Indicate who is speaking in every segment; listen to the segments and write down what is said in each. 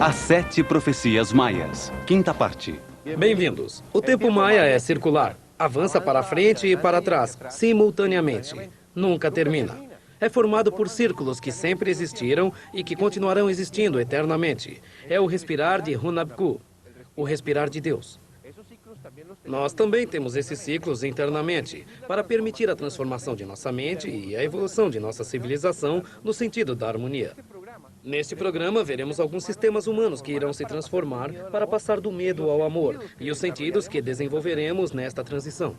Speaker 1: As 7 Profecias Maias, quinta parte.
Speaker 2: Bem-vindos. O tempo maia é circular. Avança para frente e para trás, simultaneamente. Nunca termina. É formado por círculos que sempre existiram e que continuarão existindo eternamente. É o respirar de Hunabku, o respirar de Deus. Nós também temos esses ciclos internamente, para permitir a transformação de nossa mente e a evolução de nossa civilização no sentido da harmonia. Neste programa, veremos alguns sistemas humanos que irão se transformar para passar do medo ao amor e os sentidos que desenvolveremos nesta transição.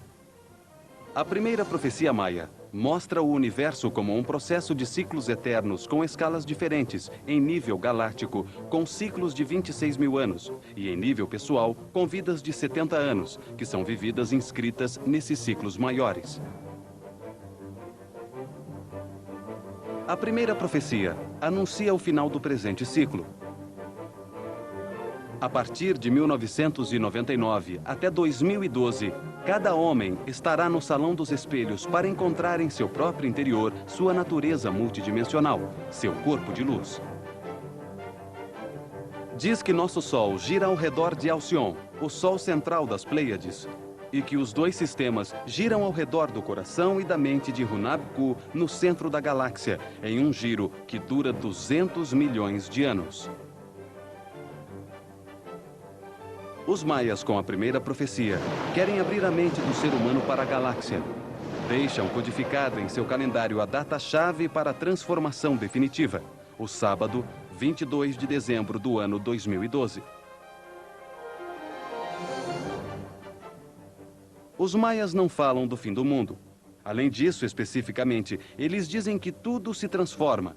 Speaker 1: A primeira profecia maia mostra o universo como um processo de ciclos eternos com escalas diferentes, em nível galáctico, com ciclos de 26 mil anos, e em nível pessoal, com vidas de 70 anos, que são vividas inscritas nesses ciclos maiores. A primeira profecia anuncia o final do presente ciclo. A partir de 1999 até 2012, cada homem estará no Salão dos Espelhos para encontrar em seu próprio interior sua natureza multidimensional, seu corpo de luz. Diz que nosso Sol gira ao redor de Alcyon, o Sol central das Pleiades, e que os dois sistemas giram ao redor do coração e da mente de Hunabku, no centro da galáxia, em um giro que dura 200 milhões de anos. Os maias, com a primeira profecia, querem abrir a mente do ser humano para a galáxia. Deixam codificada em seu calendário a data-chave para a transformação definitiva, o sábado, 22 de dezembro do ano 2012. Os maias não falam do fim do mundo. Além disso, especificamente, eles dizem que tudo se transforma.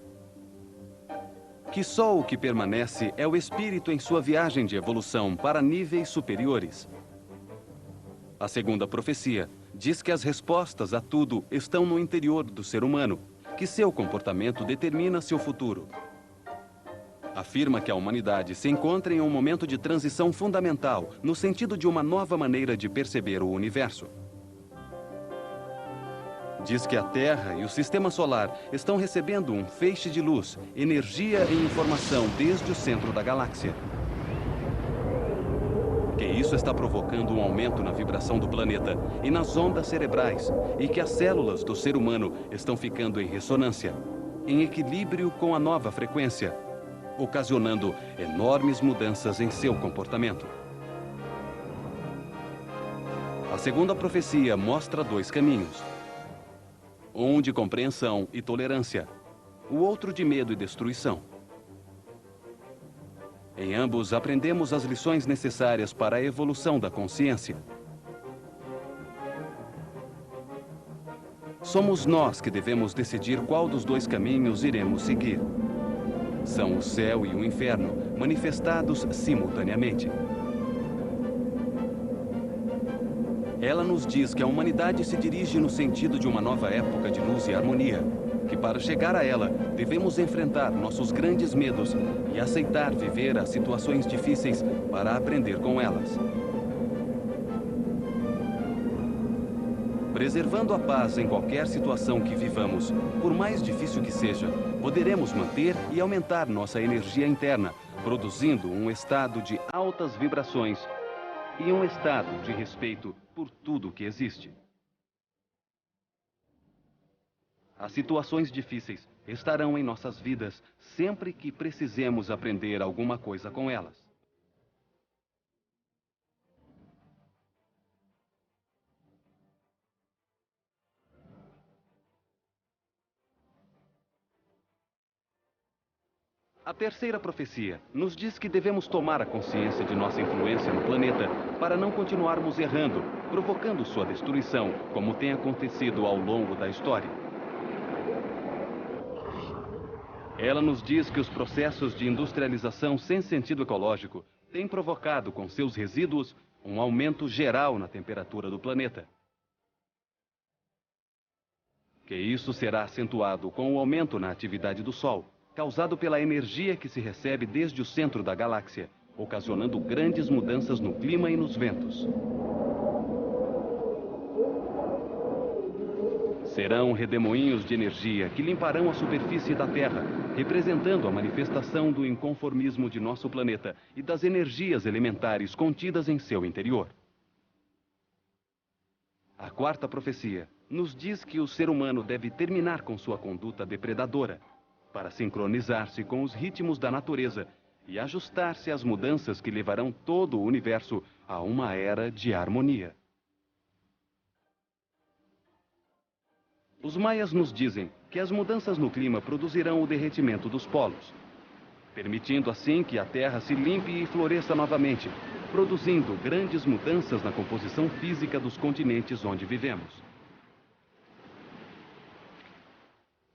Speaker 1: Que só o que permanece é o espírito em sua viagem de evolução para níveis superiores. A segunda profecia diz que as respostas a tudo estão no interior do ser humano, que seu comportamento determina seu futuro. Afirma que a humanidade se encontra em um momento de transição fundamental, no sentido de uma nova maneira de perceber o universo. Diz que a Terra e o Sistema Solar estão recebendo um feixe de luz, energia e informação desde o centro da galáxia. Que isso está provocando um aumento na vibração do planeta e nas ondas cerebrais, e que as células do ser humano estão ficando em ressonância, em equilíbrio com a nova frequência, ocasionando enormes mudanças em seu comportamento. A segunda profecia mostra dois caminhos. Um de compreensão e tolerância, o outro de medo e destruição. Em ambos, aprendemos as lições necessárias para a evolução da consciência. Somos nós que devemos decidir qual dos dois caminhos iremos seguir. São o céu e o inferno, manifestados simultaneamente. Ela nos diz que a humanidade se dirige no sentido de uma nova época de luz e harmonia, que para chegar a ela, devemos enfrentar nossos grandes medos e aceitar viver as situações difíceis para aprender com elas. Preservando a paz em qualquer situação que vivamos, por mais difícil que seja, poderemos manter e aumentar nossa energia interna, produzindo um estado de altas vibrações e um estado de respeito por tudo que existe. As situações difíceis estarão em nossas vidas sempre que precisemos aprender alguma coisa com elas. A terceira profecia nos diz que devemos tomar a consciência de nossa influência no planeta para não continuarmos errando, provocando sua destruição, como tem acontecido ao longo da história. Ela nos diz que os processos de industrialização sem sentido ecológico têm provocado com seus resíduos um aumento geral na temperatura do planeta. Que isso será acentuado com o aumento na atividade do Sol, causado pela energia que se recebe desde o centro da galáxia, ocasionando grandes mudanças no clima e nos ventos. Serão redemoinhos de energia que limparão a superfície da Terra, representando a manifestação do inconformismo de nosso planeta e das energias elementares contidas em seu interior. A quarta profecia nos diz que o ser humano deve terminar com sua conduta depredadora, para sincronizar-se com os ritmos da natureza e ajustar-se às mudanças que levarão todo o universo a uma era de harmonia. Os maias nos dizem que as mudanças no clima produzirão o derretimento dos polos, permitindo assim que a Terra se limpe e floresça novamente, produzindo grandes mudanças na composição física dos continentes onde vivemos.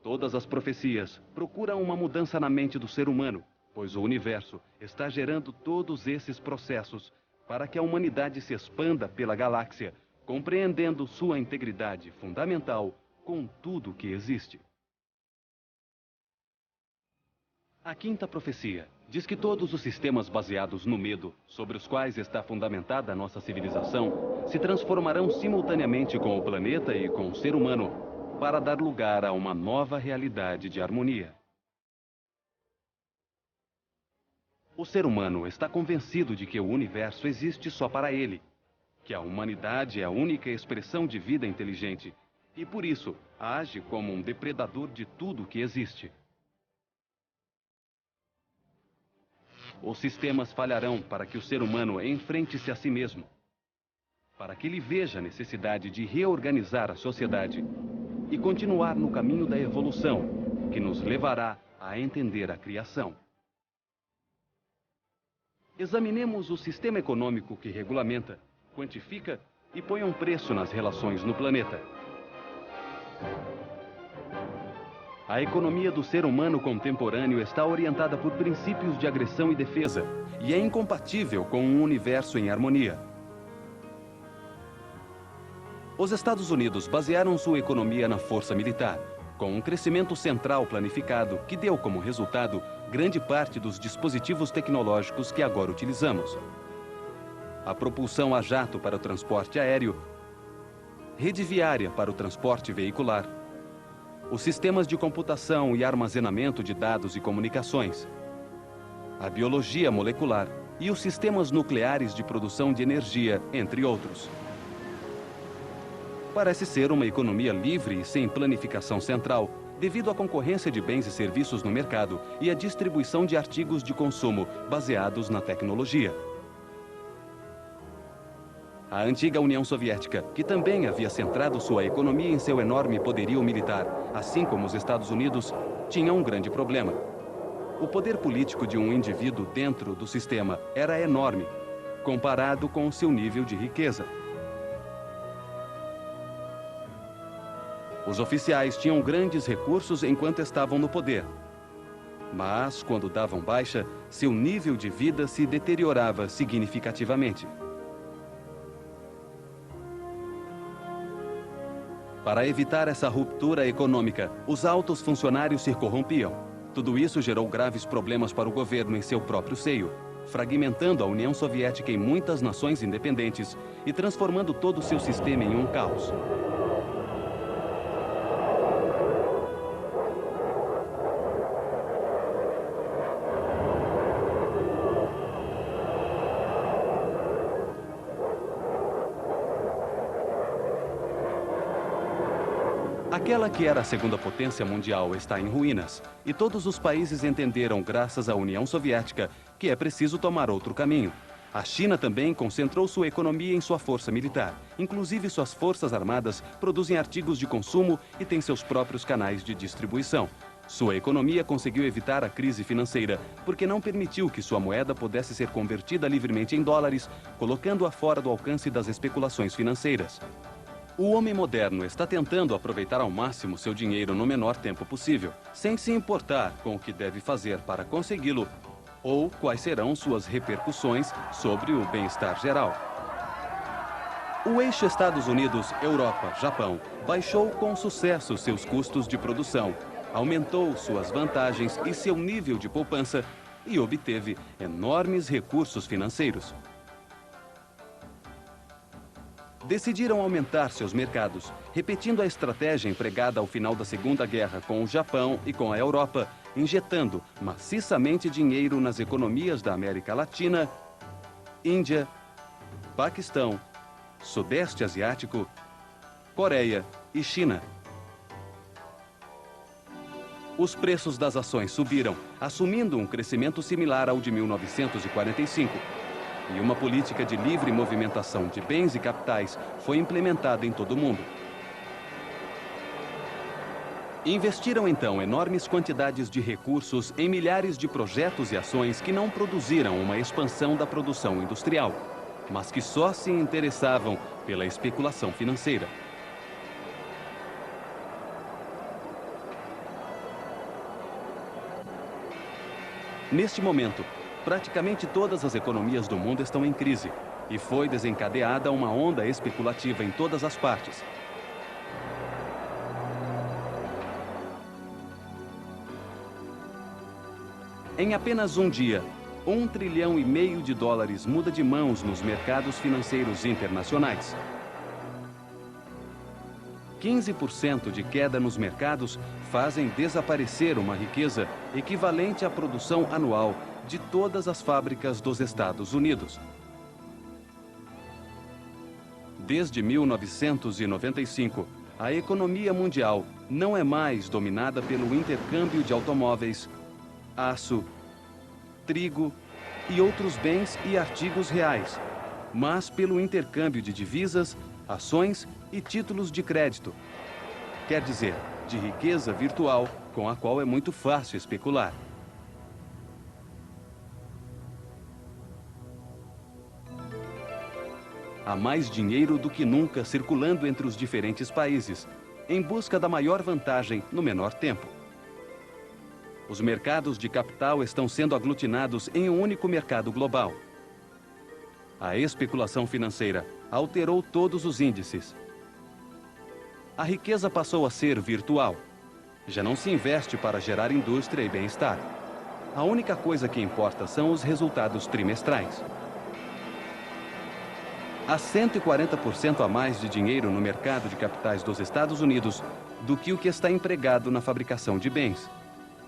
Speaker 1: Todas as profecias procuram uma mudança na mente do ser humano, pois o universo está gerando todos esses processos para que a humanidade se expanda pela galáxia, compreendendo sua integridade fundamental com tudo que existe. A quinta profecia diz que todos os sistemas baseados no medo, sobre os quais está fundamentada a nossa civilização, se transformarão simultaneamente com o planeta e com o ser humano, para dar lugar a uma nova realidade de harmonia. O ser humano está convencido de que o universo existe só para ele, que a humanidade é a única expressão de vida inteligente e, por isso, age como um depredador de tudo que existe. Os sistemas falharão para que o ser humano enfrente-se a si mesmo, para que ele veja a necessidade de reorganizar a sociedade e continuar no caminho da evolução, que nos levará a entender a criação. Examinemos o sistema econômico que regulamenta, quantifica e põe um preço nas relações no planeta. A economia do ser humano contemporâneo está orientada por princípios de agressão e defesa e é incompatível com um universo em harmonia. Os Estados Unidos basearam sua economia na força militar, com um crescimento central planificado que deu como resultado grande parte dos dispositivos tecnológicos que agora utilizamos. A propulsão a jato para o transporte aéreo, rede viária para o transporte veicular, os sistemas de computação e armazenamento de dados e comunicações, a biologia molecular e os sistemas nucleares de produção de energia, entre outros. Parece ser uma economia livre e sem planificação central, devido à concorrência de bens e serviços no mercado e à distribuição de artigos de consumo baseados na tecnologia. A antiga União Soviética, que também havia centrado sua economia em seu enorme poderio militar, assim como os Estados Unidos, tinha um grande problema. O poder político de um indivíduo dentro do sistema era enorme, comparado com o seu nível de riqueza. Os oficiais tinham grandes recursos enquanto estavam no poder. Mas, quando davam baixa, seu nível de vida se deteriorava significativamente. Para evitar essa ruptura econômica, os altos funcionários se corrompiam. Tudo isso gerou graves problemas para o governo em seu próprio seio, fragmentando a União Soviética em muitas nações independentes e transformando todo o seu sistema em um caos. Aquela que era a segunda potência mundial está em ruínas, e todos os países entenderam, graças à União Soviética, que é preciso tomar outro caminho. A China também concentrou sua economia em sua força militar. Inclusive, suas forças armadas produzem artigos de consumo e têm seus próprios canais de distribuição. Sua economia conseguiu evitar a crise financeira, porque não permitiu que sua moeda pudesse ser convertida livremente em dólares, colocando-a fora do alcance das especulações financeiras. O homem moderno está tentando aproveitar ao máximo seu dinheiro no menor tempo possível, sem se importar com o que deve fazer para consegui-lo ou quais serão suas repercussões sobre o bem-estar geral. O eixo Estados Unidos-Europa-Japão baixou com sucesso seus custos de produção, aumentou suas vantagens e seu nível de poupança e obteve enormes recursos financeiros. decidiram aumentar seus mercados, repetindo a estratégia empregada ao final da Segunda Guerra com o Japão e com a Europa, injetando maciçamente dinheiro nas economias da América Latina, Índia, Paquistão, Sudeste Asiático, Coreia e China. Os preços das ações subiram, assumindo um crescimento similar ao de 1945. E uma política de livre movimentação de bens e capitais foi implementada em todo o mundo. Investiram então enormes quantidades de recursos em milhares de projetos e ações que não produziram uma expansão da produção industrial, mas que só se interessavam pela especulação financeira. Neste momento, praticamente todas as economias do mundo estão em crise e foi desencadeada uma onda especulativa em todas as partes. Em apenas um dia, US$ 1,5 trilhão muda de mãos nos mercados financeiros internacionais. 15% de queda nos mercados fazem desaparecer uma riqueza equivalente à produção anual de todas as fábricas dos Estados Unidos. Desde 1995, a economia mundial não é mais dominada pelo intercâmbio de automóveis, aço, trigo e outros bens e artigos reais, mas pelo intercâmbio de divisas, ações e títulos de crédito. Quer dizer, de riqueza virtual com a qual é muito fácil especular. Há mais dinheiro do que nunca circulando entre os diferentes países, em busca da maior vantagem no menor tempo. Os mercados de capital estão sendo aglutinados em um único mercado global. A especulação financeira alterou todos os índices. A riqueza passou a ser virtual. Já não se investe para gerar indústria e bem-estar. A única coisa que importa são os resultados trimestrais. Há 140% a mais de dinheiro no mercado de capitais dos Estados Unidos do que o que está empregado na fabricação de bens.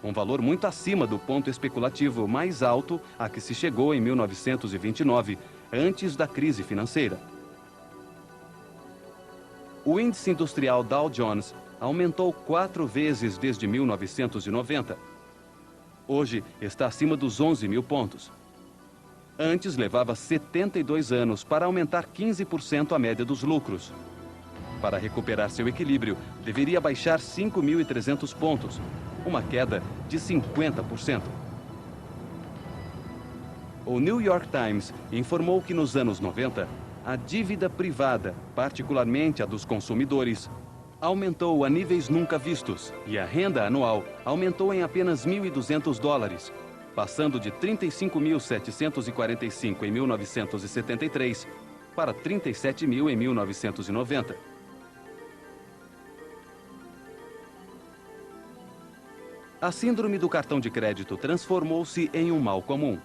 Speaker 1: Um valor muito acima do ponto especulativo mais alto a que se chegou em 1929, antes da crise financeira. O índice industrial Dow Jones aumentou 4 vezes desde 1990. Hoje está acima dos 11.000 pontos. Antes levava 72 anos para aumentar 15% a média dos lucros. Para recuperar seu equilíbrio, deveria baixar 5.300 pontos, uma queda de 50%. O New York Times informou que nos anos 90, a dívida privada, particularmente a dos consumidores, aumentou a níveis nunca vistos e a renda anual aumentou em apenas $1.200, passando de 35.745 em 1973 para 37.000 em 1990. A síndrome do cartão de crédito transformou-se em um mal comum.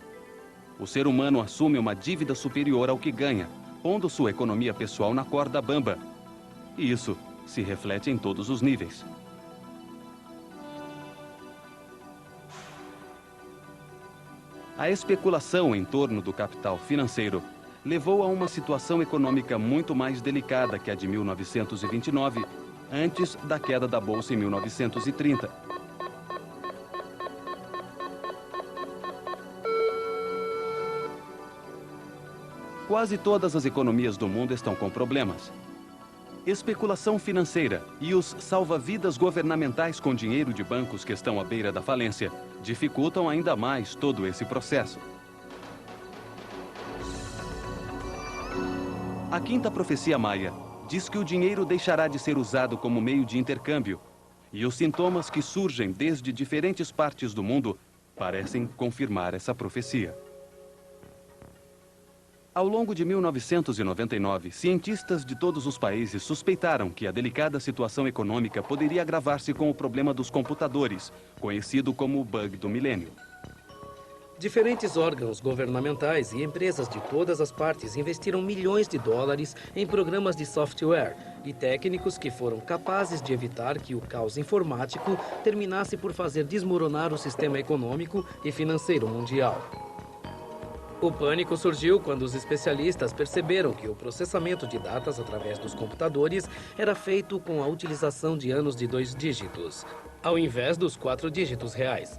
Speaker 1: O ser humano assume uma dívida superior ao que ganha, pondo sua economia pessoal na corda bamba. E isso se reflete em todos os níveis. A especulação em torno do capital financeiro levou a uma situação econômica muito mais delicada que a de 1929, antes da queda da Bolsa em 1930. Quase todas as economias do mundo estão com problemas. Especulação financeira e os salva-vidas governamentais com dinheiro de bancos que estão à beira da falência dificultam ainda mais todo esse processo. A quinta profecia maia diz que o dinheiro deixará de ser usado como meio de intercâmbio, e os sintomas que surgem desde diferentes partes do mundo parecem confirmar essa profecia. Ao longo de 1999, cientistas de todos os países suspeitaram que a delicada situação econômica poderia agravar-se com o problema dos computadores, conhecido como o bug do milênio.
Speaker 2: Diferentes órgãos governamentais e empresas de todas as partes investiram milhões de dólares em programas de software e técnicos que foram capazes de evitar que o caos informático terminasse por fazer desmoronar o sistema econômico e financeiro mundial. O pânico surgiu quando os especialistas perceberam que o processamento de datas através dos computadores era feito com a utilização de anos de 2 dígitos, ao invés dos 4 dígitos reais.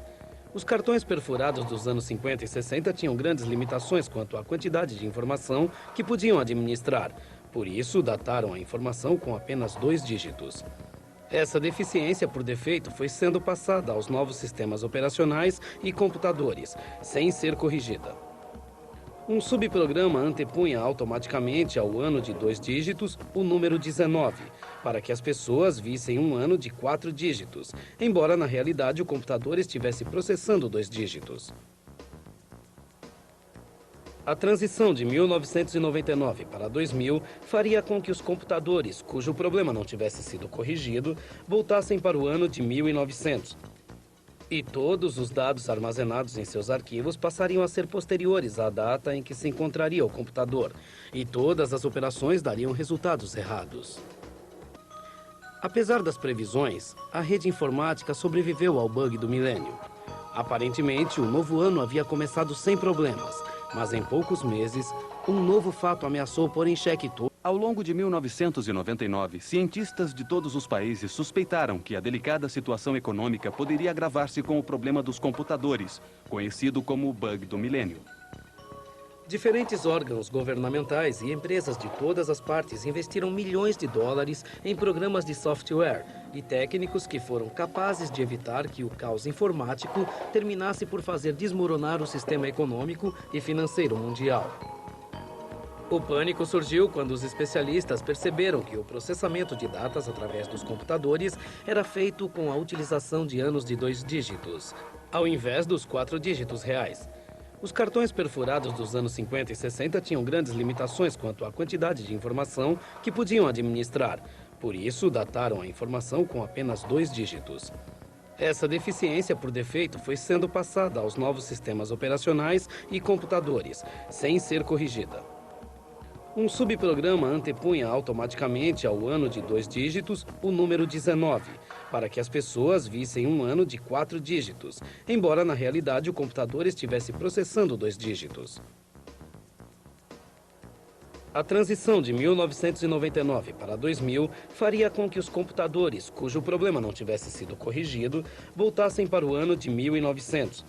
Speaker 2: Os cartões perfurados dos anos 50 e 60 tinham grandes limitações quanto à quantidade de informação que podiam administrar. Por isso, dataram a informação com apenas 2 dígitos. Essa deficiência, por defeito, foi sendo passada aos novos sistemas operacionais e computadores, sem ser corrigida. Um subprograma antepunha automaticamente ao ano de 2 dígitos o número 19, para que as pessoas vissem um ano de 4 dígitos, embora na realidade o computador estivesse processando 2 dígitos. A transição de 1999 para 2000 faria com que os computadores, cujo problema não tivesse sido corrigido, voltassem para o ano de 1900. E todos os dados armazenados em seus arquivos passariam a ser posteriores à data em que se encontraria o computador, e todas as operações dariam resultados errados. Apesar das previsões, a rede informática sobreviveu ao bug do milênio. Aparentemente, o novo ano havia começado sem problemas, mas em poucos meses, um novo fato ameaçou pôr em xeque todo.
Speaker 1: Ao longo de 1999, cientistas de todos os países suspeitaram que a delicada situação econômica poderia agravar-se com o problema dos computadores, conhecido como o bug do milênio.
Speaker 2: Diferentes órgãos governamentais e empresas de todas as partes investiram milhões de dólares em programas de software e técnicos que foram capazes de evitar que o caos informático terminasse por fazer desmoronar o sistema econômico e financeiro mundial. O pânico surgiu quando os especialistas perceberam que o processamento de datas através dos computadores era feito com a utilização de anos de 2 dígitos, ao invés dos 4 dígitos reais. Os cartões perfurados dos anos 50 e 60 tinham grandes limitações quanto à quantidade de informação que podiam administrar. Por isso, dataram a informação com apenas 2 dígitos. Essa deficiência, por defeito, foi sendo passada aos novos sistemas operacionais e computadores, sem ser corrigida. Um subprograma antepunha automaticamente ao ano de 2 dígitos o número 19, para que as pessoas vissem um ano de 4 dígitos, embora na realidade o computador estivesse processando 2 dígitos. A transição de 1999 para 2000 faria com que os computadores, cujo problema não tivesse sido corrigido, voltassem para o ano de 1900.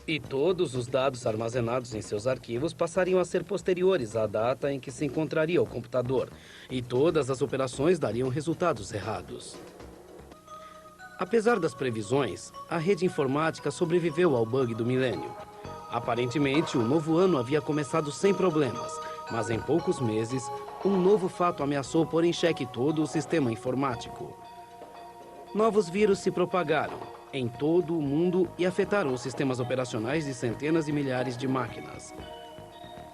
Speaker 2: E todos os dados armazenados em seus arquivos passariam a ser posteriores à data em que se encontraria o computador, e todas as operações dariam resultados errados. Apesar das previsões, a rede informática sobreviveu ao bug do milênio. Aparentemente, o novo ano havia começado sem problemas, mas em poucos meses, um novo fato ameaçou pôr em xeque todo o sistema informático. Novos vírus se propagaram em todo o mundo e afetaram os sistemas operacionais de centenas de milhares de máquinas,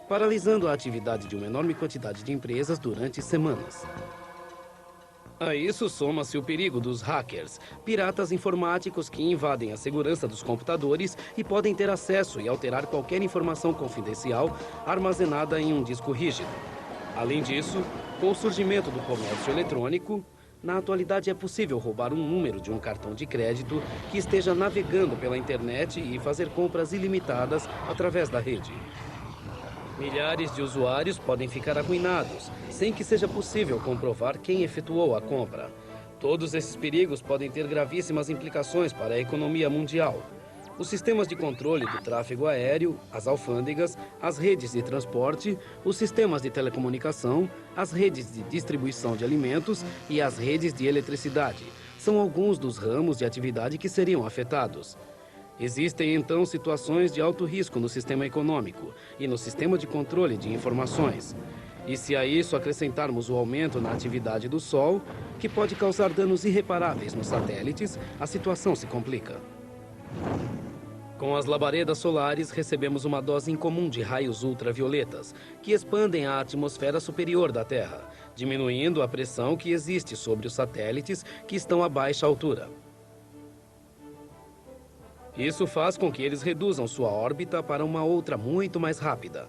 Speaker 2: paralisando a atividade de uma enorme quantidade de empresas durante semanas. A isso soma-se o perigo dos hackers, piratas informáticos que invadem a segurança dos computadores e podem ter acesso e alterar qualquer informação confidencial armazenada em um disco rígido. Além disso, com o surgimento do comércio eletrônico, na atualidade é possível roubar um número de um cartão de crédito que esteja navegando pela internet e fazer compras ilimitadas através da rede. Milhares de usuários podem ficar arruinados, sem que seja possível comprovar quem efetuou a compra. Todos esses perigos podem ter gravíssimas implicações para a economia mundial. Os sistemas de controle do tráfego aéreo, as alfândegas, as redes de transporte, os sistemas de telecomunicação, as redes de distribuição de alimentos e as redes de eletricidade são alguns dos ramos de atividade que seriam afetados. Existem, então, situações de alto risco no sistema econômico e no sistema de controle de informações. E se a isso acrescentarmos o aumento na atividade do Sol, que pode causar danos irreparáveis nos satélites, a situação se complica. Com as labaredas solares, recebemos uma dose incomum de raios ultravioletas, que expandem a atmosfera superior da Terra, diminuindo a pressão que existe sobre os satélites que estão a baixa altura. Isso faz com que eles reduzam sua órbita para uma outra muito mais rápida.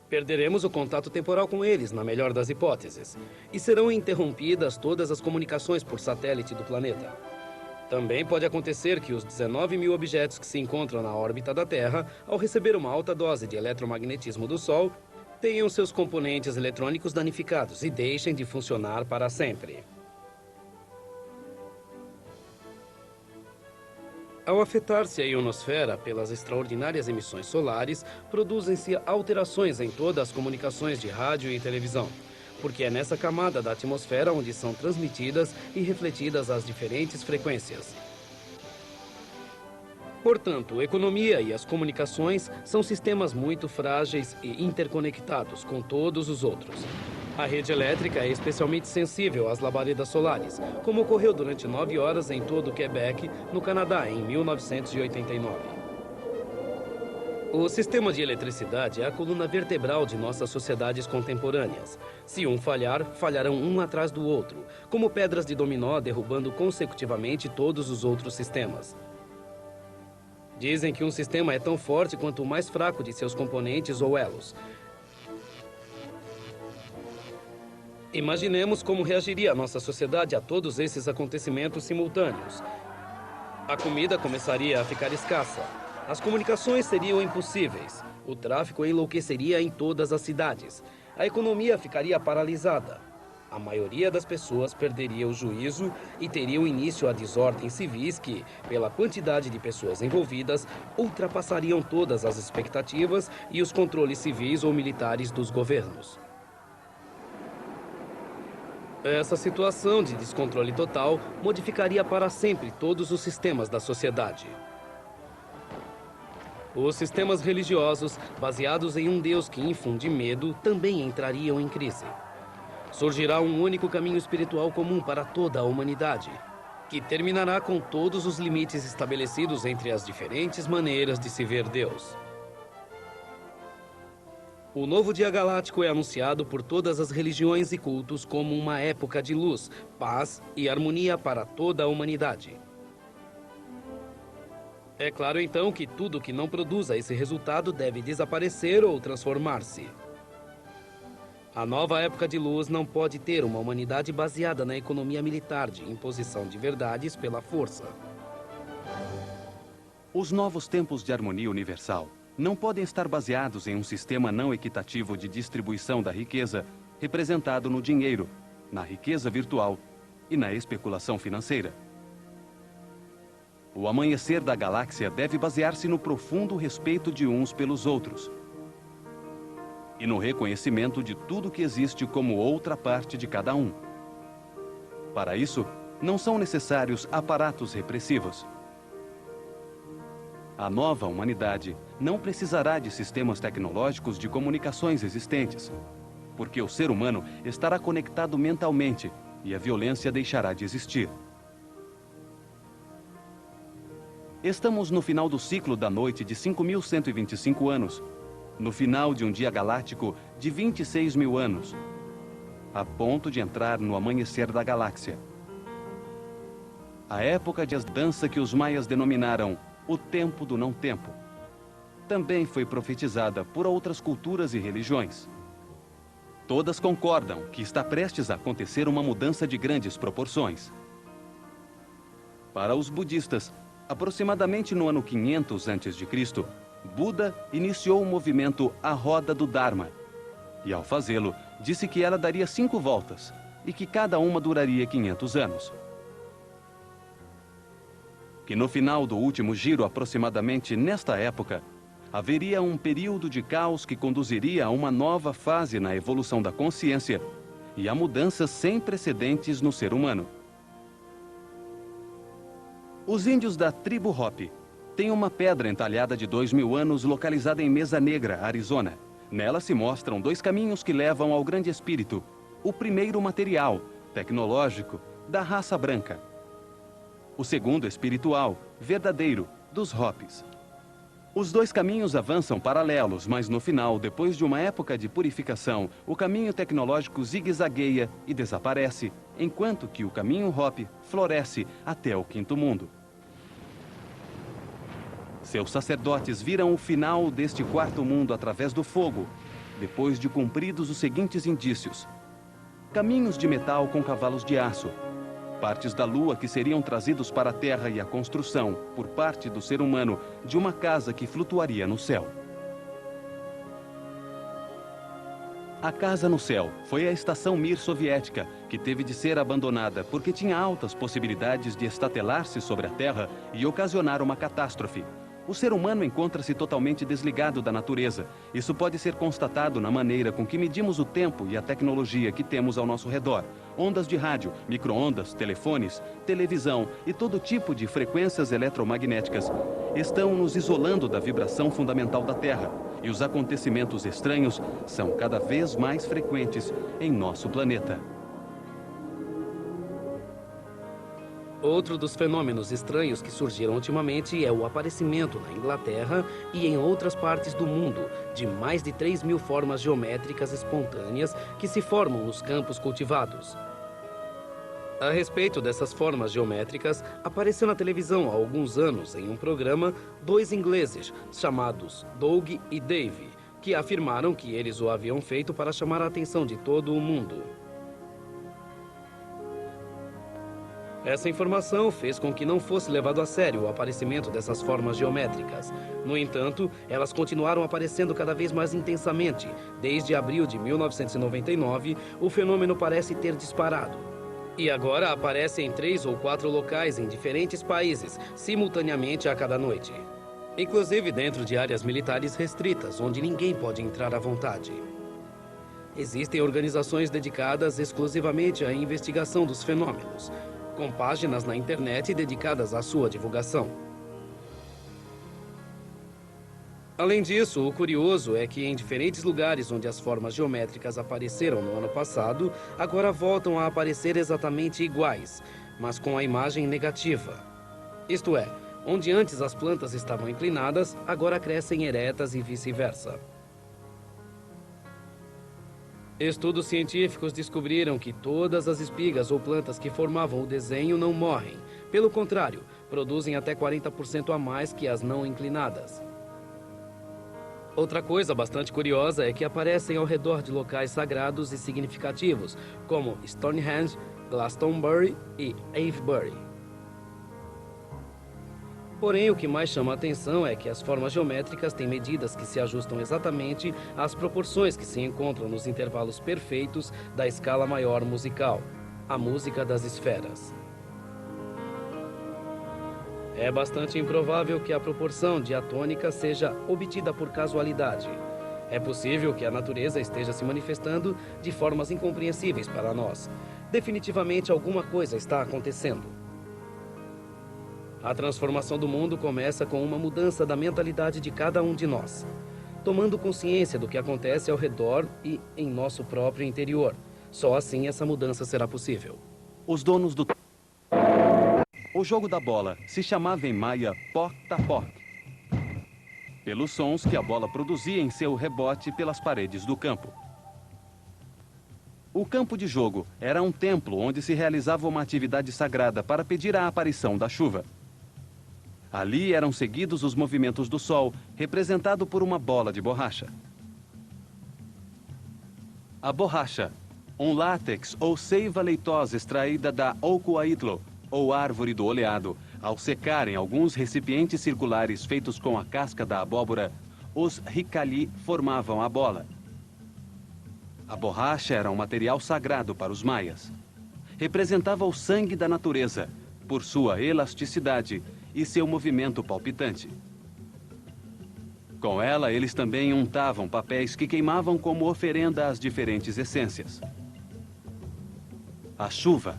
Speaker 2: Perderemos o contato temporal com eles, na melhor das hipóteses, e serão interrompidas todas as comunicações por satélite do planeta. Também pode acontecer que os 19 mil objetos que se encontram na órbita da Terra, ao receber uma alta dose de eletromagnetismo do Sol, tenham seus componentes eletrônicos danificados e deixem de funcionar para sempre. Ao afetar-se a ionosfera pelas extraordinárias emissões solares, produzem-se alterações em todas as comunicações de rádio e televisão, porque é nessa camada da atmosfera onde são transmitidas e refletidas as diferentes frequências. Portanto, a economia e as comunicações são sistemas muito frágeis e interconectados com todos os outros. A rede elétrica é especialmente sensível às labaredas solares, como ocorreu durante 9 horas em todo o Quebec, no Canadá, em 1989. O sistema de eletricidade é a coluna vertebral de nossas sociedades contemporâneas. Se um falhar, falharão um atrás do outro, como pedras de dominó derrubando consecutivamente todos os outros sistemas. Dizem que um sistema é tão forte quanto o mais fraco de seus componentes ou elos. Imaginemos como reagiria a nossa sociedade a todos esses acontecimentos simultâneos. A comida começaria a ficar escassa. As comunicações seriam impossíveis. O tráfico enlouqueceria em todas as cidades. A economia ficaria paralisada. A maioria das pessoas perderia o juízo e teriam início a desordens civis que, pela quantidade de pessoas envolvidas, ultrapassariam todas as expectativas e os controles civis ou militares dos governos. Essa situação de descontrole total modificaria para sempre todos os sistemas da sociedade. Os sistemas religiosos, baseados em um Deus que infunde medo, também entrariam em crise. Surgirá um único caminho espiritual comum para toda a humanidade, que terminará com todos os limites estabelecidos entre as diferentes maneiras de se ver Deus. O novo dia galáctico é anunciado por todas as religiões e cultos como uma época de luz, paz e harmonia para toda a humanidade. É claro, então, que tudo que não produza esse resultado deve desaparecer ou transformar-se. A nova época de luz não pode ter uma humanidade baseada na economia militar de imposição de verdades pela força.
Speaker 1: Os novos tempos de harmonia universal não podem estar baseados em um sistema não equitativo de distribuição da riqueza, representado no dinheiro, na riqueza virtual e na especulação financeira. O amanhecer da galáxia deve basear-se no profundo respeito de uns pelos outros e no reconhecimento de tudo que existe como outra parte de cada um. Para isso, não são necessários aparatos repressivos. A nova humanidade não precisará de sistemas tecnológicos de comunicações existentes, porque o ser humano estará conectado mentalmente e a violência deixará de existir. Estamos no final do ciclo da noite de 5.125 anos, no final de um dia galáctico de 26 mil anos, a ponto de entrar no amanhecer da galáxia. A época de dança que os maias denominaram o tempo do não-tempo também foi profetizada por outras culturas e religiões. Todas concordam que está prestes a acontecer uma mudança de grandes proporções. Para os budistas, aproximadamente no ano 500 a.C., Buda iniciou o movimento A Roda do Dharma e, ao fazê-lo, disse que ela daria 5 voltas e que cada uma duraria 500 anos. Que no final do último giro, aproximadamente nesta época, haveria um período de caos que conduziria a uma nova fase na evolução da consciência e a mudanças sem precedentes no ser humano. Os índios da tribo Hopi têm uma pedra entalhada de 2.000 anos localizada em Mesa Negra, Arizona. Nela se mostram 2 caminhos que levam ao grande espírito. O primeiro material, tecnológico, da raça branca. O segundo espiritual, verdadeiro, dos Hopis. Os 2 caminhos avançam paralelos, mas no final, depois de uma época de purificação, o caminho tecnológico zigue-zagueia e desaparece, enquanto que o caminho Hopi floresce até o 5º mundo. Seus sacerdotes viram o final deste quarto mundo através do fogo, depois de cumpridos os seguintes indícios: caminhos de metal com cavalos de aço, partes da lua que seriam trazidos para a terra e a construção, por parte do ser humano, de uma casa que flutuaria no céu. A Casa no Céu foi a estação Mir soviética, que teve de ser abandonada porque tinha altas possibilidades de estatelar-se sobre a Terra e ocasionar uma catástrofe. O ser humano encontra-se totalmente desligado da natureza. Isso pode ser constatado na maneira com que medimos o tempo e a tecnologia que temos ao nosso redor. Ondas de rádio, micro-ondas, telefones, televisão e todo tipo de frequências eletromagnéticas estão nos isolando da vibração fundamental da Terra. E os acontecimentos estranhos são cada vez mais frequentes em nosso planeta.
Speaker 2: Outro dos fenômenos estranhos que surgiram ultimamente é o aparecimento na Inglaterra e em outras partes do mundo de mais de 3.000 formas geométricas espontâneas que se formam nos campos cultivados. A respeito dessas formas geométricas, apareceu na televisão há alguns anos, em um programa, dois ingleses, chamados Doug e Dave, que afirmaram que eles o haviam feito para chamar a atenção de todo o mundo. Essa informação fez com que não fosse levado a sério o aparecimento dessas formas geométricas. No entanto, elas continuaram aparecendo cada vez mais intensamente. Desde abril de 1999, o fenômeno parece ter disparado. E agora aparece em 3 ou 4 locais em diferentes países, simultaneamente a cada noite. Inclusive dentro de áreas militares restritas, onde ninguém pode entrar à vontade. Existem organizações dedicadas exclusivamente à investigação dos fenômenos, com páginas na internet dedicadas à sua divulgação. Além disso, o curioso é que em diferentes lugares onde as formas geométricas apareceram no ano passado, agora voltam a aparecer exatamente iguais, mas com a imagem negativa. Isto é, onde antes as plantas estavam inclinadas, agora crescem eretas e vice-versa. Estudos científicos descobriram que todas as espigas ou plantas que formavam o desenho não morrem. Pelo contrário, produzem até 40% a mais que as não inclinadas. Outra coisa bastante curiosa é que aparecem ao redor de locais sagrados e significativos, como Stonehenge, Glastonbury e Avebury. Porém, o que mais chama a atenção é que as formas geométricas têm medidas que se ajustam exatamente às proporções que se encontram nos intervalos perfeitos da escala maior musical, a música das esferas. É bastante improvável que a proporção diatônica seja obtida por casualidade. É possível que a natureza esteja se manifestando de formas incompreensíveis para nós. Definitivamente alguma coisa está acontecendo. A transformação do mundo começa com uma mudança da mentalidade de cada um de nós, tomando consciência do que acontece ao redor e em nosso próprio interior. Só assim essa mudança será possível.
Speaker 1: Os donos do... O jogo da bola se chamava em maia Pok-ta-Pok, pelos sons que a bola produzia em seu rebote pelas paredes do campo. O campo de jogo era um templo onde se realizava uma atividade sagrada para pedir a aparição da chuva. Ali eram seguidos os movimentos do sol, representado por uma bola de borracha. A borracha, um látex ou seiva leitosa extraída da Oucoaitlo, ou árvore do oleado, ao secar em alguns recipientes circulares feitos com a casca da abóbora, os ricali formavam a bola. A borracha era um material sagrado para os maias. Representava o sangue da natureza, por sua elasticidade e seu movimento palpitante. Com ela, eles também untavam papéis que queimavam como oferenda às diferentes essências. A chuva,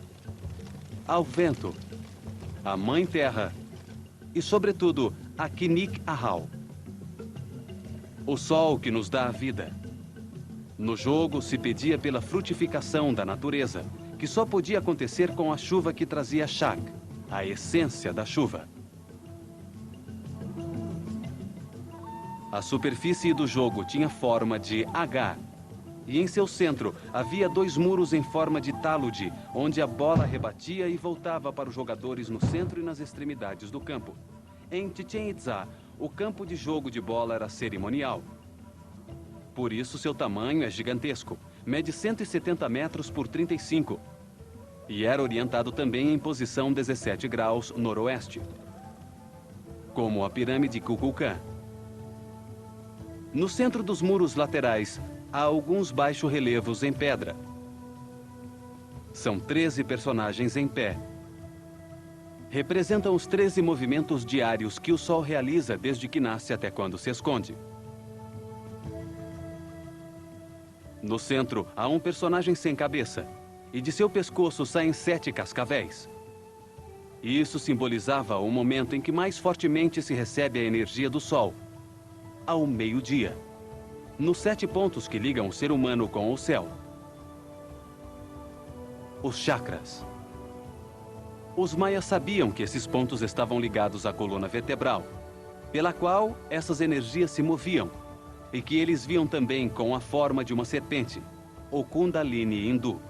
Speaker 1: ao vento, a Mãe Terra e, sobretudo, a Kinik Ahau, o sol que nos dá a vida. No jogo, se pedia pela frutificação da natureza, que só podia acontecer com a chuva que trazia Shak, a essência da chuva. A superfície do jogo tinha forma de H, e em seu centro havia 2 muros em forma de talude, onde a bola rebatia e voltava para os jogadores no centro e nas extremidades do campo. Em Chichén Itzá, o campo de jogo de bola era cerimonial. Por isso, seu tamanho é gigantesco. Mede 170 metros por 35. E era orientado também em posição 17 graus noroeste, como a pirâmide Kukulkan. No centro dos muros laterais, há alguns baixo-relevos em pedra. São 13 personagens em pé. Representam os 13 movimentos diários que o Sol realiza desde que nasce até quando se esconde. No centro, há um personagem sem cabeça, e de seu pescoço saem 7 cascavéis. Isso simbolizava o momento em que mais fortemente se recebe a energia do Sol, ao meio-dia, nos 7 pontos que ligam o ser humano com o céu. Os chakras. Os maias sabiam que esses pontos estavam ligados à coluna vertebral, pela qual essas energias se moviam, e que eles viam também com a forma de uma serpente, o Kundalini hindu.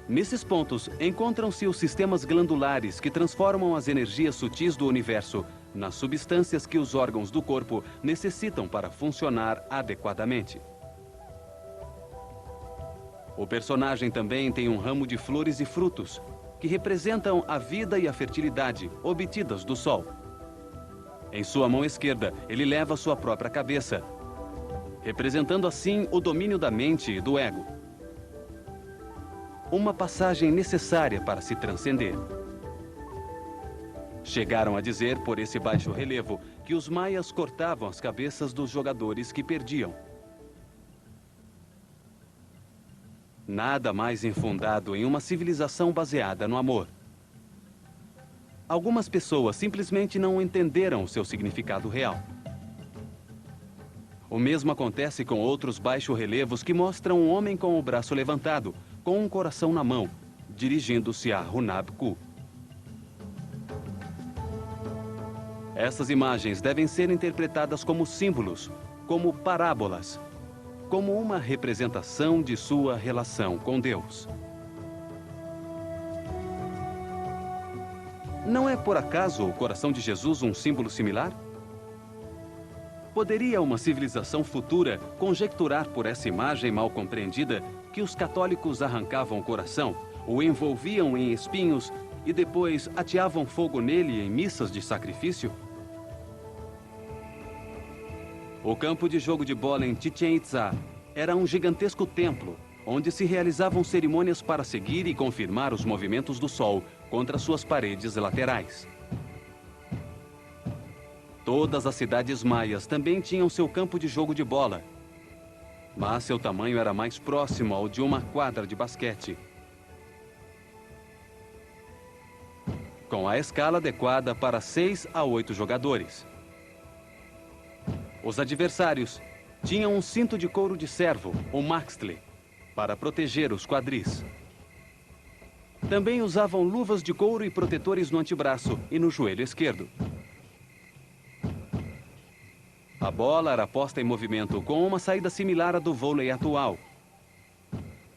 Speaker 1: Nesses pontos, encontram-se os sistemas glandulares que transformam as energias sutis do universo nas substâncias que os órgãos do corpo necessitam para funcionar adequadamente. O personagem também tem um ramo de flores e frutos, que representam a vida e a fertilidade obtidas do Sol. Em sua mão esquerda, ele leva sua própria cabeça, representando assim o domínio da mente e do ego. Uma passagem necessária para se transcender. Chegaram a dizer, por esse baixo relevo, que os maias cortavam as cabeças dos jogadores que perdiam. Nada mais infundado em uma civilização baseada no amor. Algumas pessoas simplesmente não entenderam o seu significado real. O mesmo acontece com outros baixo-relevos que mostram um homem com o braço levantado, com um coração na mão, dirigindo-se a Hunab Ku. Essas imagens devem ser interpretadas como símbolos, como parábolas, como uma representação de sua relação com Deus. Não é por acaso o coração de Jesus um símbolo similar? Poderia uma civilização futura conjecturar por essa imagem mal compreendida que os católicos arrancavam o coração, o envolviam em espinhos e depois ateavam fogo nele em missas de sacrifício? O campo de jogo de bola em Chichén Itzá era um gigantesco templo, onde se realizavam cerimônias para seguir e confirmar os movimentos do Sol contra suas paredes laterais. Todas as cidades maias também tinham seu campo de jogo de bola, mas seu tamanho era mais próximo ao de uma quadra de basquete, com a escala adequada para 6 a 8 jogadores. Os adversários tinham um cinto de couro de cervo, o maxtle, para proteger os quadris. Também usavam luvas de couro e protetores no antebraço e no joelho esquerdo. A bola era posta em movimento com uma saída similar à do vôlei atual.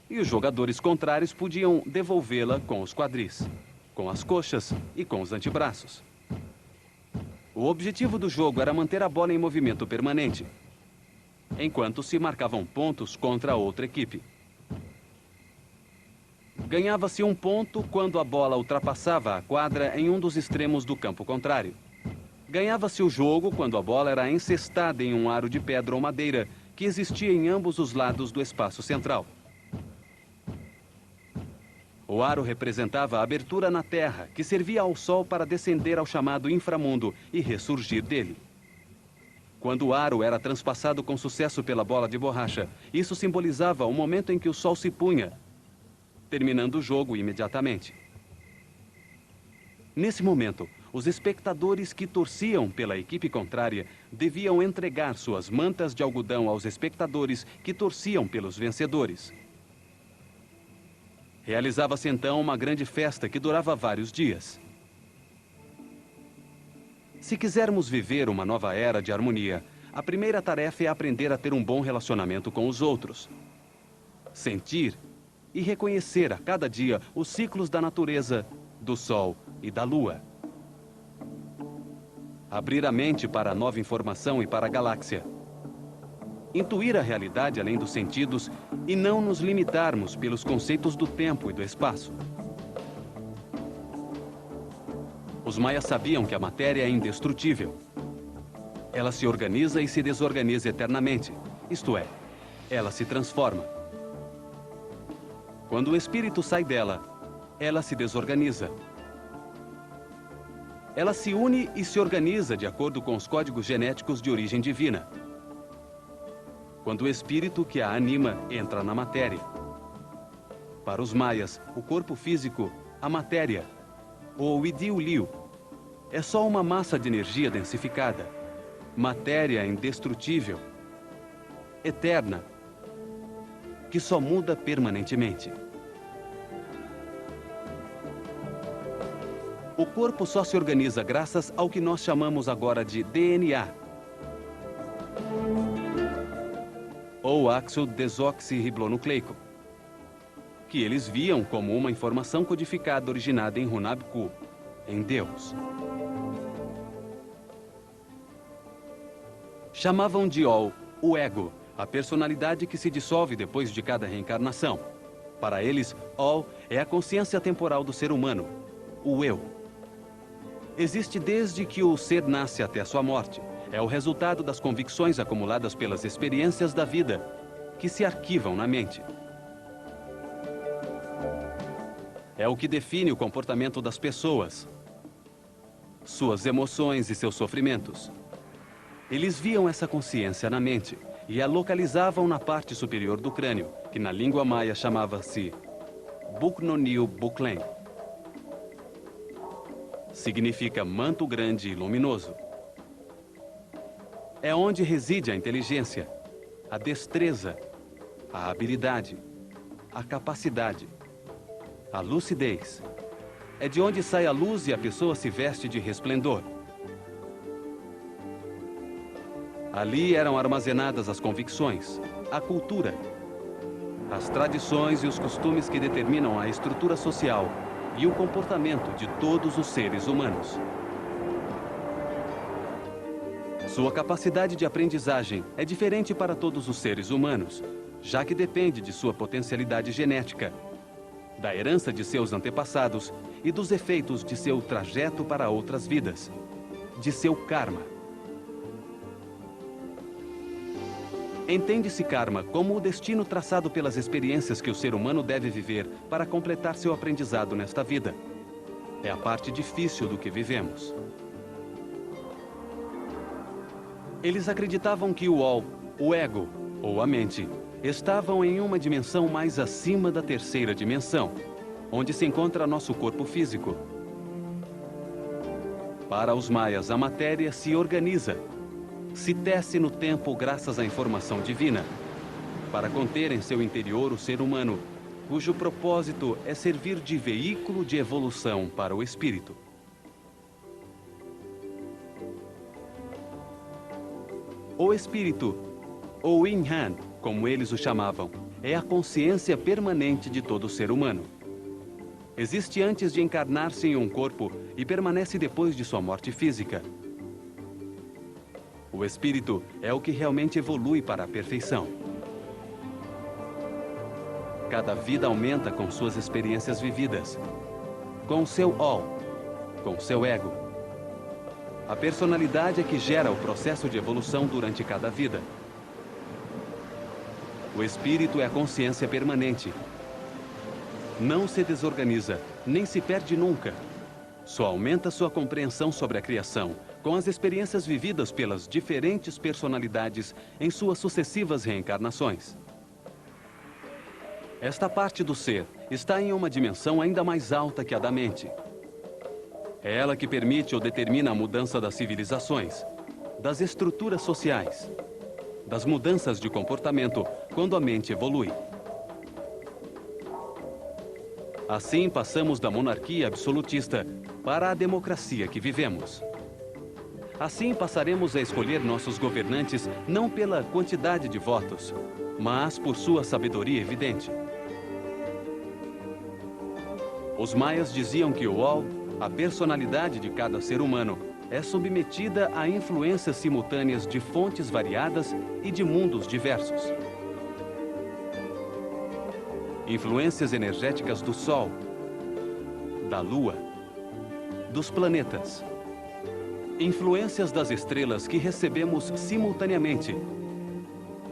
Speaker 1: E os jogadores contrários podiam devolvê-la com os quadris, com as coxas e com os antebraços. O objetivo do jogo era manter a bola em movimento permanente, enquanto se marcavam pontos contra a outra equipe. Ganhava-se um ponto quando a bola ultrapassava a quadra em um dos extremos do campo contrário. Ganhava-se o jogo quando a bola era encestada em um aro de pedra ou madeira que existia em ambos os lados do espaço central. O aro representava a abertura na terra, que servia ao Sol para descender ao chamado inframundo e ressurgir dele. Quando o aro era transpassado com sucesso pela bola de borracha, isso simbolizava o momento em que o Sol se punha, terminando o jogo imediatamente. Nesse momento, os espectadores que torciam pela equipe contrária deviam entregar suas mantas de algodão aos espectadores que torciam pelos vencedores. Realizava-se então uma grande festa que durava vários dias. Se quisermos viver uma nova era de harmonia, a primeira tarefa é aprender a ter um bom relacionamento com os outros. Sentir e reconhecer a cada dia os ciclos da natureza, do Sol e da Lua. abrir a mente para a nova informação e para a galáxia, intuir a realidade além dos sentidos e não nos limitarmos pelos conceitos do tempo e do espaço. Os maias sabiam que a matéria é indestrutível. Ela se organiza e se desorganiza eternamente, isto é, ela se transforma. Quando o espírito sai dela, ela se desorganiza. Ela se une e se organiza de acordo com os códigos genéticos de origem divina. Quando o espírito que a anima entra na matéria. Para os maias, o corpo físico, a matéria, ou Idiu-Liu, é só uma massa de energia densificada, matéria indestrutível, eterna, que só muda permanentemente. O corpo só se organiza graças ao que nós chamamos agora de DNA, ou ácido desoxirribonucleico, que eles viam como uma informação codificada originada em Hunabku, em Deus. Chamavam de Ol, o ego, a personalidade que se dissolve depois de cada reencarnação. Para eles, Ol é a consciência temporal do ser humano, o eu. Existe desde que o ser nasce até a sua morte. É o resultado das convicções acumuladas pelas experiências da vida, que se arquivam na mente. É o que define o comportamento das pessoas, suas emoções e seus sofrimentos. Eles viam essa consciência na mente e a localizavam na parte superior do crânio, que na língua maia chamava-se Buknoniu Buklen. Significa manto grande e luminoso. É onde reside a inteligência, a destreza, a habilidade, a capacidade, a lucidez. É de onde sai a luz e a pessoa se veste de resplendor. Ali eram armazenadas as convicções, a cultura, as tradições e os costumes que determinam a estrutura social e o comportamento de todos os seres humanos. Sua capacidade de aprendizagem é diferente para todos os seres humanos, já que depende de sua potencialidade genética, da herança de seus antepassados e dos efeitos de seu trajeto para outras vidas, de seu karma. Entende-se karma como o destino traçado pelas experiências que o ser humano deve viver para completar seu aprendizado nesta vida. É a parte difícil do que vivemos. Eles acreditavam que o Ol, o ego, ou a mente, estavam em uma dimensão mais acima da terceira dimensão, onde se encontra nosso corpo físico. Para os maias, a matéria se organiza, se tece no tempo graças à informação divina, para conter em seu interior o ser humano, cujo propósito é servir de veículo de evolução para o espírito. O espírito, ou Yin-Han, como eles o chamavam, é a consciência permanente de todo ser humano. Existe antes de encarnar-se em um corpo e permanece depois de sua morte física. O espírito é o que realmente evolui para a perfeição. Cada vida aumenta com suas experiências vividas, com seu Ol, com seu ego. A personalidade é que gera o processo de evolução durante cada vida. O espírito é a consciência permanente. Não se desorganiza, nem se perde nunca. Só aumenta sua compreensão sobre a criação, com as experiências vividas pelas diferentes personalidades em suas sucessivas reencarnações. Esta parte do ser está em uma dimensão ainda mais alta que a da mente. É ela que permite ou determina a mudança das civilizações, das estruturas sociais, das mudanças de comportamento quando a mente evolui. Assim, passamos da monarquia absolutista para a democracia que vivemos. Assim, passaremos a escolher nossos governantes não pela quantidade de votos, mas por sua sabedoria evidente. Os maias diziam que o Ol, a personalidade de cada ser humano, é submetida a influências simultâneas de fontes variadas e de mundos diversos. Influências energéticas do Sol, da Lua, dos planetas. Influências das estrelas que recebemos simultaneamente,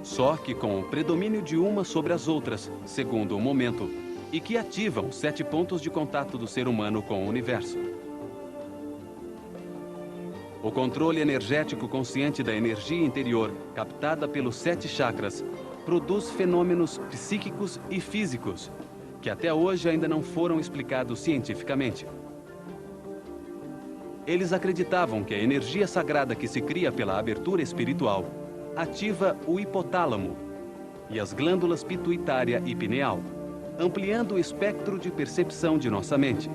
Speaker 1: só que com o predomínio de uma sobre as outras, segundo o momento, e que ativam 7 pontos de contato do ser humano com o universo. O controle energético consciente da energia interior, captada pelos 7 chakras, produz fenômenos psíquicos e físicos, que até hoje ainda não foram explicados cientificamente. Eles acreditavam que a energia sagrada que se cria pela abertura espiritual ativa o hipotálamo e as glândulas pituitária e pineal, ampliando o espectro de percepção de nossa mente.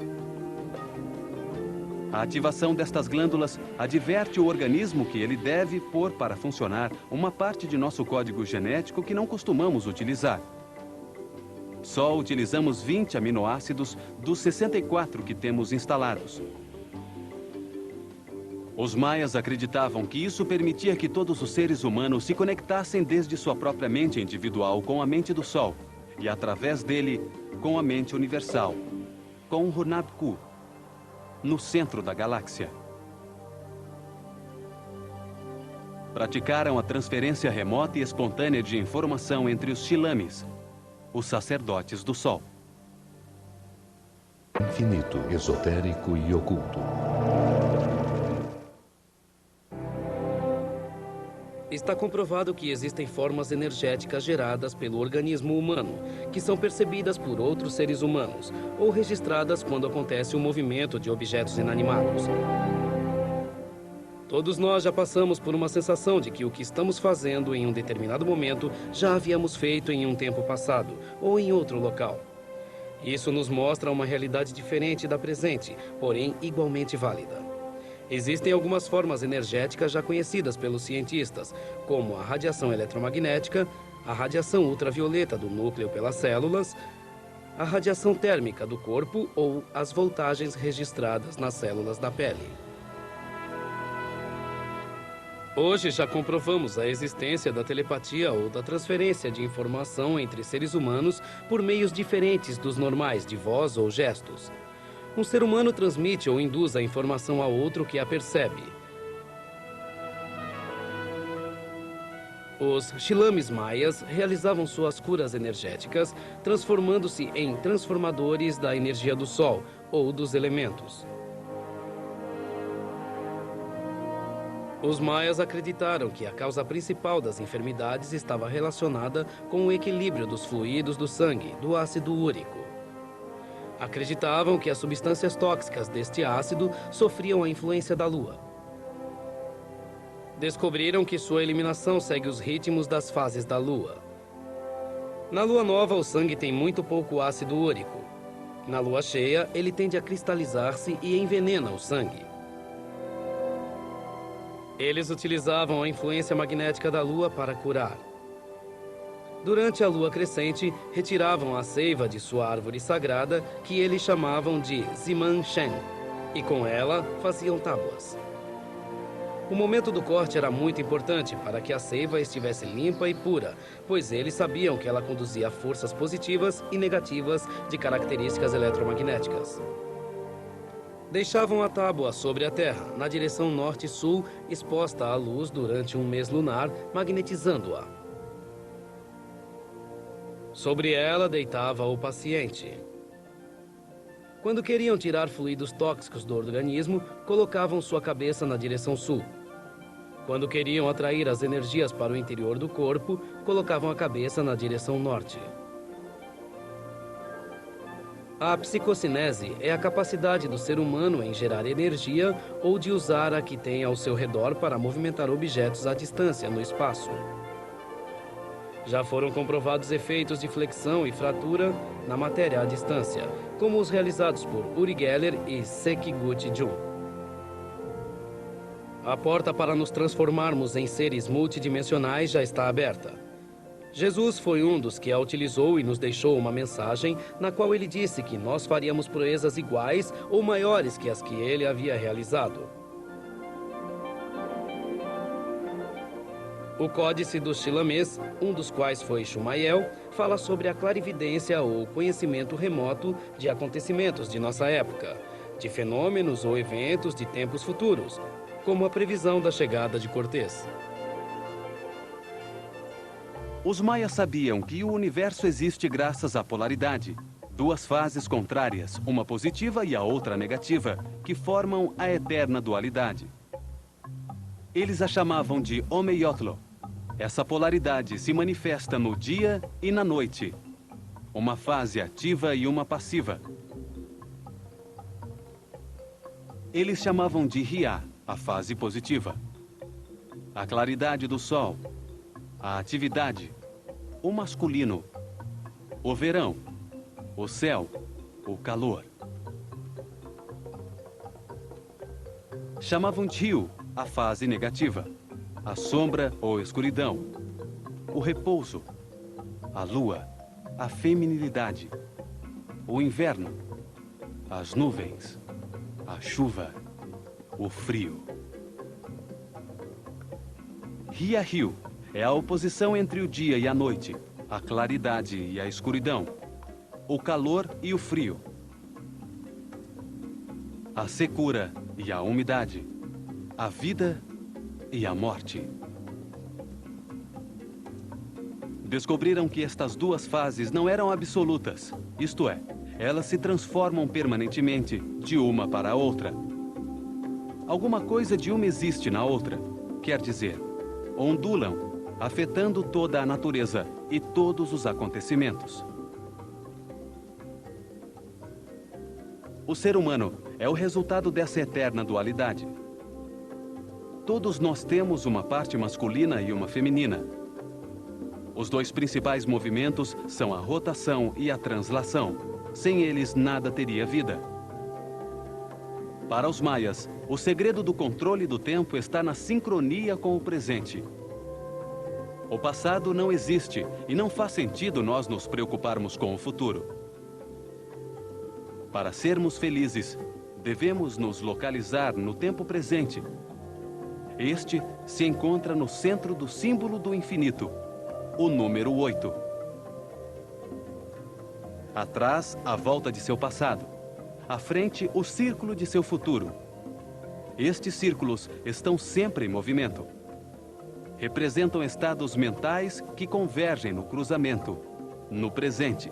Speaker 1: A ativação destas glândulas adverte o organismo que ele deve pôr para funcionar uma parte de nosso código genético que não costumamos utilizar. Só utilizamos 20 aminoácidos dos 64 que temos instalados. Os maias acreditavam que isso permitia que todos os seres humanos se conectassem desde sua própria mente individual com a mente do Sol e, através dele, com a mente universal, com Hunabku, no centro da galáxia. Praticaram a transferência remota e espontânea de informação entre os Shilamis, os sacerdotes do Sol.
Speaker 3: Infinito, esotérico e oculto.
Speaker 2: Está comprovado que existem formas energéticas geradas pelo organismo humano, que são percebidas por outros seres humanos, ou registradas quando acontece o movimento de objetos inanimados. Todos nós já passamos por uma sensação de que o que estamos fazendo em um determinado momento já havíamos feito em um tempo passado, ou em outro local. Isso nos mostra uma realidade diferente da presente, porém igualmente válida. Existem algumas formas energéticas já conhecidas pelos cientistas, como a radiação eletromagnética, a radiação ultravioleta do núcleo pelas células, a radiação térmica do corpo ou as voltagens registradas nas células da pele. Hoje já comprovamos a existência da telepatia ou da transferência de informação entre seres humanos por meios diferentes dos normais de voz ou gestos. Um ser humano transmite ou induz a informação a outro que a percebe. Os Shilamis maias realizavam suas curas energéticas, transformando-se em transformadores da energia do Sol ou dos elementos. Os maias acreditaram que a causa principal das enfermidades estava relacionada com o equilíbrio dos fluidos do sangue, do ácido úrico. Acreditavam que as substâncias tóxicas deste ácido sofriam a influência da Lua. Descobriram que sua eliminação segue os ritmos das fases da Lua. Na Lua nova, o sangue tem muito pouco ácido úrico. Na Lua cheia, ele tende a cristalizar-se e envenena o sangue. Eles utilizavam a influência magnética da Lua para curar. Durante a lua crescente, retiravam a seiva de sua árvore sagrada, que eles chamavam de Ziman Shen, e com ela faziam tábuas. O momento do corte era muito importante para que a seiva estivesse limpa e pura, pois eles sabiam que ela conduzia forças positivas e negativas de características eletromagnéticas. Deixavam a tábua sobre a terra, na direção norte-sul, exposta à luz durante um mês lunar, magnetizando-a. Sobre ela deitava o paciente. Quando queriam tirar fluidos tóxicos do organismo, colocavam sua cabeça na direção sul. Quando queriam atrair as energias para o interior do corpo, colocavam a cabeça na direção norte. A psicocinese é a capacidade do ser humano em gerar energia ou de usar a que tem ao seu redor para movimentar objetos à distância no espaço. Já foram comprovados efeitos de flexão e fratura na matéria à distância, como os realizados por Uri Geller e Sekiguchi Jun. A porta para nos transformarmos em seres multidimensionais já está aberta. Jesus foi um dos que a utilizou e nos deixou uma mensagem na qual ele disse que nós faríamos proezas iguais ou maiores que as que ele havia realizado. O Códice dos Chilamês, um dos quais foi Shumael, fala sobre a clarividência ou conhecimento remoto de acontecimentos de nossa época, de fenômenos ou eventos de tempos futuros, como a previsão da chegada de Cortés.
Speaker 1: Os maias sabiam que o universo existe graças à polaridade. Duas fases contrárias, uma positiva e a outra negativa, que formam a eterna dualidade. Eles a chamavam de Omeiyotl. Essa polaridade se manifesta no dia e na noite. Uma fase ativa e uma passiva. Eles chamavam de Riá, a fase positiva. A claridade do sol, a atividade, o masculino, o verão, o céu, o calor. Chamavam de Rio, a fase negativa, a sombra ou escuridão, o repouso, a lua, a feminilidade, o inverno, as nuvens, a chuva, o frio. Ria-rio é a oposição entre o dia e a noite, a claridade e a escuridão, o calor e o frio, a secura e a umidade, a vida e a morte. Descobriram que estas duas fases não eram absolutas, isto é, elas se transformam permanentemente de uma para a outra. Alguma coisa de uma existe na outra, quer dizer, ondulam, afetando toda a natureza e todos os acontecimentos. O ser humano é o resultado dessa eterna dualidade. Todos nós temos uma parte masculina e uma feminina. Os dois principais movimentos são a rotação e a translação. Sem eles, nada teria vida. Para os maias, o segredo do controle do tempo está na sincronia com o presente. O passado não existe e não faz sentido nós nos preocuparmos com o futuro. Para sermos felizes, devemos nos localizar no tempo presente. Este se encontra no centro do símbolo do infinito, o número 8. Atrás, a volta de seu passado. À frente, o círculo de seu futuro. Estes círculos estão sempre em movimento. Representam estados mentais que convergem no cruzamento, no presente.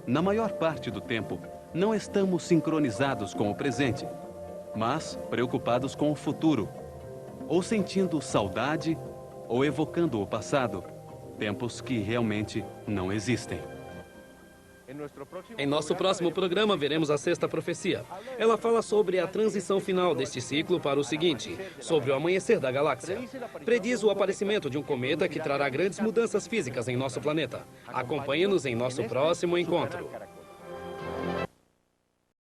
Speaker 1: Na maior parte do tempo, não estamos sincronizados com o presente, mas preocupados com o futuro, ou sentindo saudade, ou evocando o passado, tempos que realmente não existem.
Speaker 2: Em nosso próximo programa, veremos a sexta profecia. Ela fala sobre a transição final deste ciclo para o seguinte, sobre o amanhecer da galáxia. Prediz o aparecimento de um cometa que trará grandes mudanças físicas em nosso planeta. Acompanhe-nos em nosso próximo encontro.